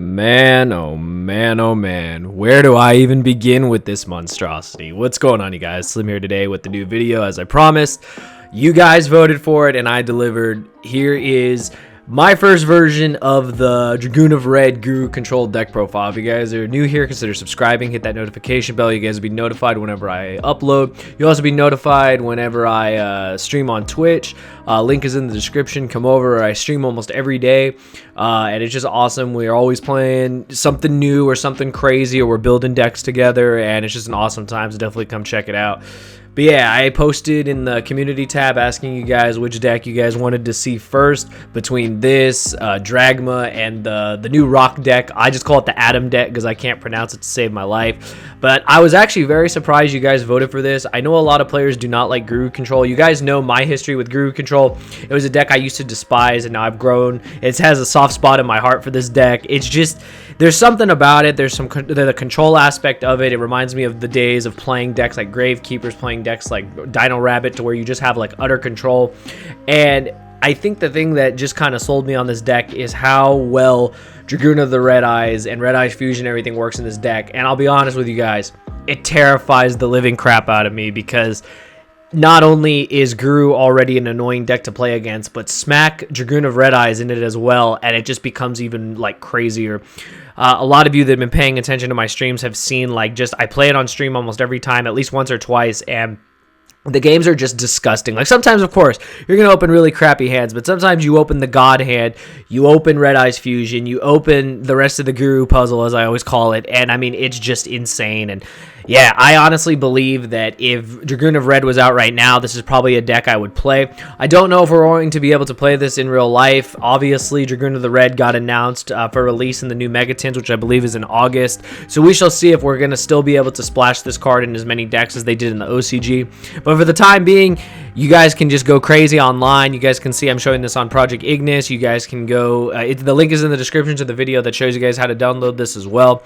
Man, oh man, oh man, where do I even begin with this monstrosity? What's going on, you guys? Slim here today with the new video, as I promised. You guys voted for it and I delivered. Here is my first version of the Dragoon of Red Guru controlled deck profile. If you guys are new here, consider subscribing, hit that notification bell. You guys will be notified whenever I upload. You'll also be notified whenever I stream on Twitch. Link is in the description. Come over. I stream almost every day, and it's just awesome. We're always playing something new or something crazy, or we're building decks together, and it's just an awesome time, so definitely come check it out. But yeah, I posted in the community tab asking you guys which deck you guys wanted to see first between this, Dragma, and the new rock deck. I just call it the Atom deck because I can't pronounce it to save my life. But I was actually very surprised you guys voted for this. I know a lot of players do not like Guru Control. You guys know my history with Guru Control. It was a deck I used to despise, and now I've grown. It has a soft spot in my heart for this deck. It's just, there's something about it. There's the control aspect of it. It reminds me of the days of playing decks like Gravekeepers, playing decks like Dino Rabbit, to where you just have like utter control. And I think the thing that just kind of sold me on this deck is how well Dragoon of the Red Eyes and Red Eyes Fusion, everything works in this deck. And I'll be honest with you guys, it terrifies the living crap out of me, because not only is Guru already an annoying deck to play against, but smack Dragoon of Red Eyes in it as well, and it just becomes even like crazier. A lot of you that have been paying attention to my streams have seen, like, just I play it on stream almost every time, at least once or twice, and the games are just disgusting. Like, sometimes, of course, you're going to open really crappy hands, but sometimes you open the God hand, you open Red Eyes Fusion, you open the rest of the Guru puzzle, as I always call it, and I mean, it's just insane. And yeah, I honestly believe that if Dragoon of Red was out right now, this is probably a deck I would play. I don't know if we're going to be able to play this in real life. Obviously, Dragoon of the Red got announced for release in the new Megatins, which I believe is in August. So we shall see if we're going to still be able to splash this card in as many decks as they did in the OCG. But for the time being, you guys can just go crazy online. You guys can see I'm showing this on Project Ignis. You guys can go, the link is in the description to the video that shows you guys how to download this as well.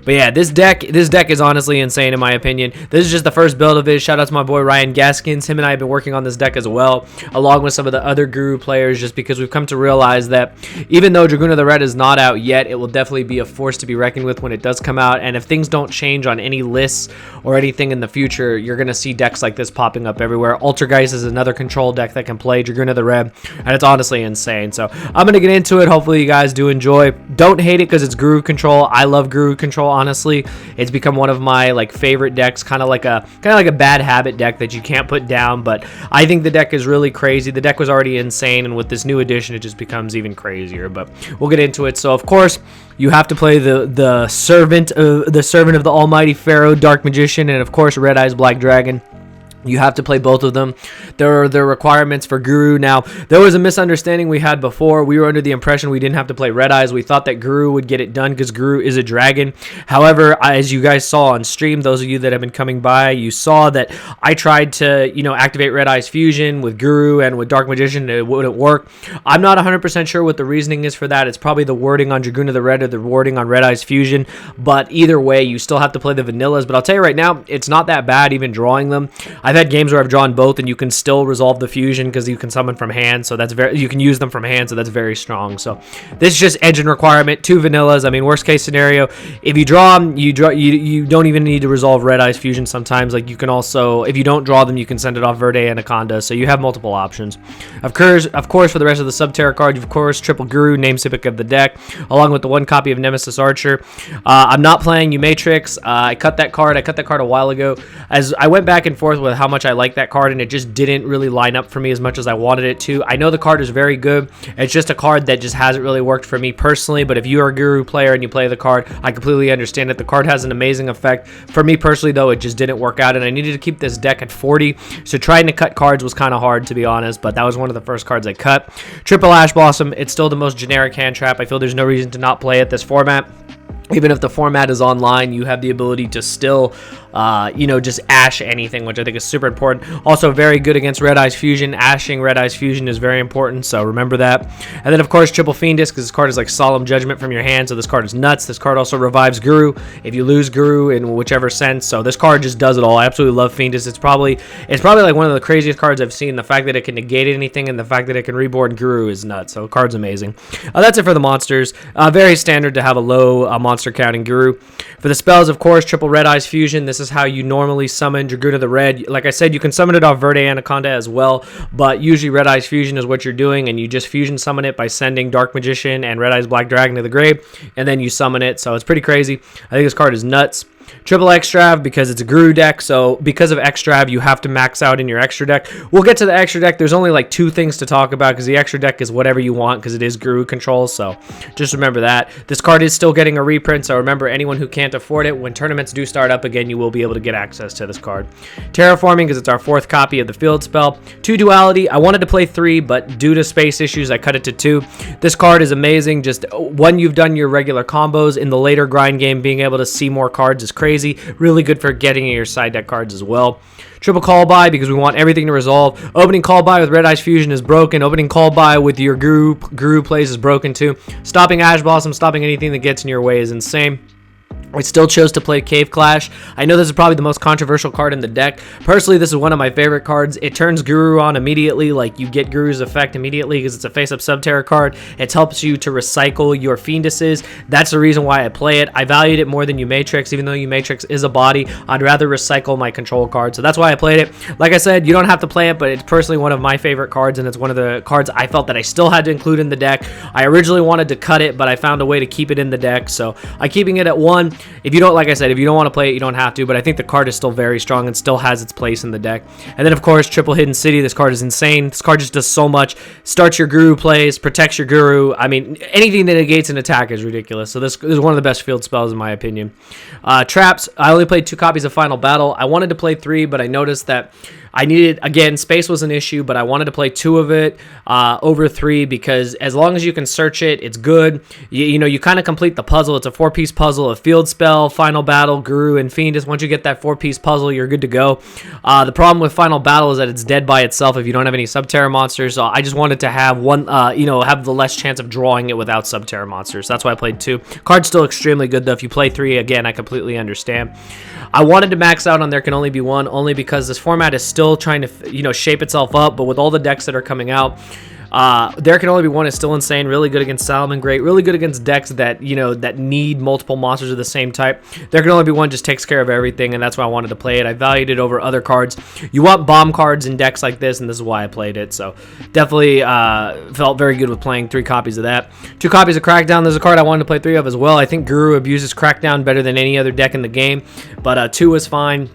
But yeah, this deck is honestly insane in my opinion. This is just the first build of it. Shout out to my boy Ryan Gaskins. Him and I have been working on this deck as well, along with some of the other Guru players, just because we've come to realize that even though Dragoon of the Red is not out yet, it will definitely be a force to be reckoned with when it does come out. And if things don't change on any lists or anything in the future, you're going to see decks like this popping up everywhere. Altergeist is another control deck that can play Dragoon of the Red, and it's honestly insane. So I'm going to get into it. Hopefully you guys do enjoy. Don't hate it because it's Guru Control. I love Guru Control, honestly. It's become one of my like favorite decks, kind of like a bad habit deck that you can't put down. But I think the deck is really crazy. The deck was already insane, and with this new edition, it just becomes even crazier. But we'll get into it. So of course, you have to play the servant of the Almighty Pharaoh, Dark Magician, and of course Red Eyes Black Dragon. You have to play both of them. There are the requirements for Guru. Now, there was a misunderstanding we had before. We were under the impression we didn't have to play Red Eyes. We thought that Guru would get it done because Guru is a dragon. However, as you guys saw on stream, those of you that have been coming by, you saw that I tried to, activate Red Eyes Fusion with Guru and with Dark Magician. It wouldn't work. I'm not 100% sure what the reasoning is for that. It's probably the wording on Dragoon of the Red or the wording on Red Eyes Fusion. But either way, you still have to play the vanillas. But I'll tell you right now, it's not that bad even drawing them. I've had games where I've drawn both, and you can still resolve the fusion because you can summon from hand, so you can use them from hand, so that's very strong. So this is just engine requirement, 2 vanillas. I mean, worst case scenario, if you draw them, you don't even need to resolve Red Eyes Fusion sometimes. Like, you can also, if you don't draw them, you can send it off Verde Anaconda, so you have multiple options. Of course, for the rest of the Subterra cards, of course, triple Guru, namesake of the deck, along with the 1 copy of Nemesis Archer. I'm not playing you Matrix. I cut that card a while ago, as I went back and forth with how much I like that card, and it just didn't really line up for me as much as I wanted it to. I know the card is very good. It's just a card that just hasn't really worked for me personally, but if you are a Guru player and you play the card, I completely understand it. The card has an amazing effect. For me personally, though, it just didn't work out, and I needed to keep this deck at 40, so trying to cut cards was kind of hard, to be honest, but that was one of the first cards I cut. Triple Ash Blossom, it's still the most generic hand trap. I feel there's no reason to not play it this format. Even if the format is online, you have the ability to still you know, just ash anything, which I think is super important. Also very good against Red Eyes Fusion. Ashing Red Eyes Fusion is very important, so remember that. And then of course triple Fiendus, because this card is like Solemn Judgment from your hand, so this card is nuts. This card also revives Guru if you lose Guru in whichever sense, so this card just does it all. I absolutely love Fiendus. It's probably like one of the craziest cards I've seen. The fact that it can negate anything and the fact that it can reborn Guru is nuts, so the card's amazing. That's it for the monsters. Very standard to have a low monster count in Guru. For the spells, of course, triple Red Eyes Fusion. This is how you normally summon Dragoon of the Red. Like I said, you can summon it off Verde Anaconda as well, but usually Red Eyes Fusion is what you're doing, and you just fusion summon it by sending Dark Magician and Red Eyes Black Dragon to the grave, and then you summon it, so it's pretty crazy. I think this card is nuts. Triple Extrav, because it's a Guru deck, so because of Extrav, you have to max out in your extra deck. We'll get to the extra deck. There's only like 2 things to talk about, because the extra deck is whatever you want, because it is Guru control, so just remember that. This card is still getting a reprint, so remember, anyone who can't afford it, when tournaments do start up again, you will be able to get access to this card. Terraforming, because it's our 4th copy of the field spell. 2 Duality. I wanted to play 3, but due to space issues, I cut it to 2. This card is amazing. Just when you've done your regular combos in the later grind game, being able to see more cards is crazy. Really good for getting your side deck cards as well. Triple Call By, because we want everything to resolve. Opening Call By with Red Eyes Fusion is broken. Opening Call By with your Guru plays is broken too. Stopping Ash Blossom, stopping anything that gets in your way is insane. I still chose to play Cave Clash. I know this is probably the most controversial card in the deck. Personally, this is one of my favorite cards. It turns Guru on immediately, like you get Guru's effect immediately because it's a face-up Subterra card. It helps you to recycle your Fienduses. That's the reason why I play it. I valued it more than U-Matrix, even though U-Matrix is a body. I'd rather recycle my control card, so that's why I played it. Like I said, you don't have to play it, but it's personally one of my favorite cards, and it's one of the cards I felt that I still had to include in the deck. I originally wanted to cut it, but I found a way to keep it in the deck, so I'm keeping it at 1. If you don't, like I said, if you don't want to play it, you don't have to, but I think the card is still very strong and still has its place in the deck. And then, of course, triple Hidden City. This card is insane. This card just does so much. Starts your Guru plays, protects your Guru. I mean, anything that negates an attack is ridiculous. So this is one of the best field spells in my opinion. Traps. I only played 2 copies of Final Battle. I wanted to play 3, but I noticed that I needed, again, space was an issue, but I wanted to play 2 of it over 3 because as long as you can search it, it's good. You know, you kind of complete the puzzle. It's a 4-piece puzzle, a field spell, Final Battle, Guru, and Fiendus. Once you get that 4-piece puzzle, you're good to go. The problem with Final Battle is that it's dead by itself if you don't have any Subterra monsters. So I just wanted to have one, you know, have the less chance of drawing it without Subterra monsters. That's why I played 2. Card's still extremely good, though. If you play 3, again, I completely understand. I wanted to max out on There Can Only Be One, only because this format is still trying to, you know, shape itself up, but with all the decks that are coming out, There Can Only Be One is still insane. Really good against Salomon Great. Really good against decks that, you know, that need multiple monsters of the same type. There Can Only Be One just takes care of everything, and that's why I wanted to play it. I valued it over other cards. You want bomb cards in decks like this, and this is why I played it. So definitely felt very good with playing 3 copies of that. 2 copies of Crackdown. There's a card I wanted to play 3 of as well. I think Guru abuses Crackdown better than any other deck in the game, but 2 was fine.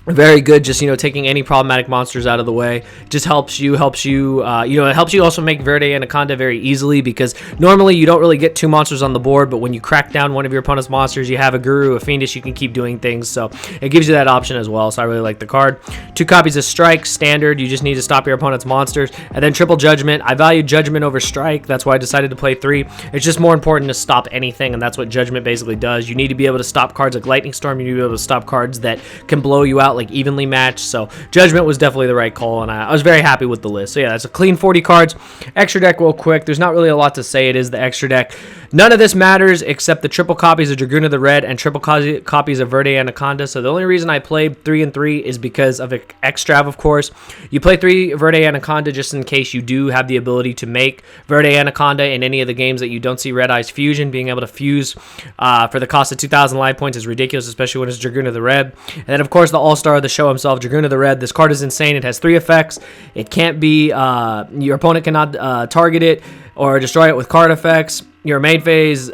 Very good, just, you know, taking any problematic monsters out of the way. Just helps you, you know, it helps you also make Verde Anaconda very easily, because normally you don't really get 2 monsters on the board, but when you crack down one of your opponent's monsters, you have a Guru, a Fiendish, you can keep doing things, so it gives you that option as well, so I really like the card. 2 copies of Strike, standard, you just need to stop your opponent's monsters, and then triple Judgment. I value Judgment over Strike, that's why I decided to play 3. It's just more important to stop anything, and that's what Judgment basically does. You need to be able to stop cards like Lightning Storm, you need to be able to stop cards that can blow you out, like evenly matched, so Judgment was definitely the right call, and I was very happy with the list. So yeah, that's a clean 40 cards. Extra deck real quick. There's not really a lot to say. It is the extra deck. None of this matters except the triple copies of Dragoon of the Red and triple copies of Verde Anaconda. So the only reason I played 3 and 3 is because of Extrav, of course. You play 3 Verde Anaconda just in case you do have the ability to make Verde Anaconda in any of the games that you don't see Red Eyes Fusion. Being able to fuse for the cost of 2,000 life points is ridiculous, especially when it's Dragoon of the Red. And then, of course, the all-star of the show himself, Dragoon of the Red. This card is insane. It has 3 effects. It can't be, your opponent cannot target it or destroy it with card effects. Your main phase,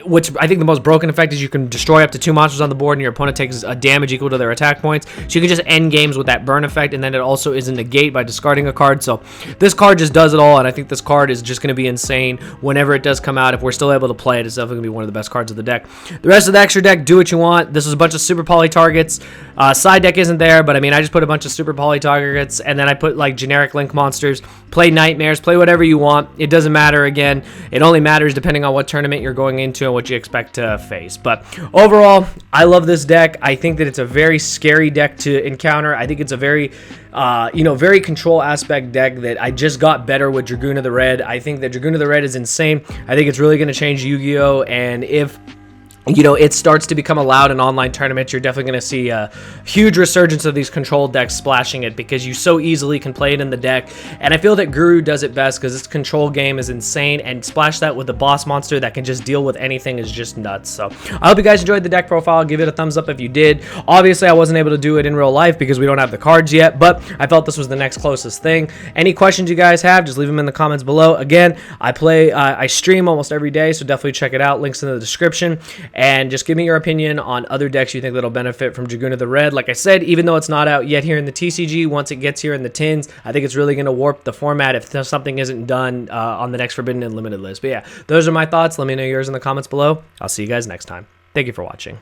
which I think the most broken effect is you can destroy up to 2 monsters on the board and your opponent takes a damage equal to their attack points. So you can just end games with that burn effect, and then it also is a negate by discarding a card. So this card just does it all, and I think this card is just going to be insane whenever it does come out. If we're still able to play it, it's definitely going to be one of the best cards of the deck. The rest of the extra deck, do what you want. This is a bunch of super poly targets. Side deck isn't there, but I mean, I just put a bunch of super poly targets, and then I put like generic link monsters. Play nightmares, play whatever you want. It doesn't matter. Again, it only matters depending on what tournament you're going into. into and what you expect to face. But overall, I love this deck. I think that it's a very scary deck to encounter. I think it's a very very control aspect deck that I just got better with Dragoon of the Red. I think that Dragoon of the Red is insane. I think it's really going to change Yu-Gi-Oh! And if it starts to become allowed in online tournaments, you're definitely going to see a huge resurgence of these control decks splashing it, because you so easily can play it in the deck. And I feel that Guru does it best, because this control game is insane, and splash that with the boss monster that can just deal with anything is just nuts. So I hope you guys enjoyed the deck profile. Give it a thumbs up if you did. Obviously, I wasn't able to do it in real life because we don't have the cards yet, but I felt this was the next closest thing. Any questions you guys have, just leave them in the comments below. Again, I stream almost every day, so definitely check it out. Links in the description. And just give me your opinion on other decks you think that'll benefit from Dragoon of the Red. Like I said, even though it's not out yet here in the TCG, once it gets here in the tins, I think it's really going to warp the format if something isn't done on the next Forbidden and Limited list. But yeah, those are my thoughts. Let me know yours in the comments below. I'll see you guys next time. Thank you for watching.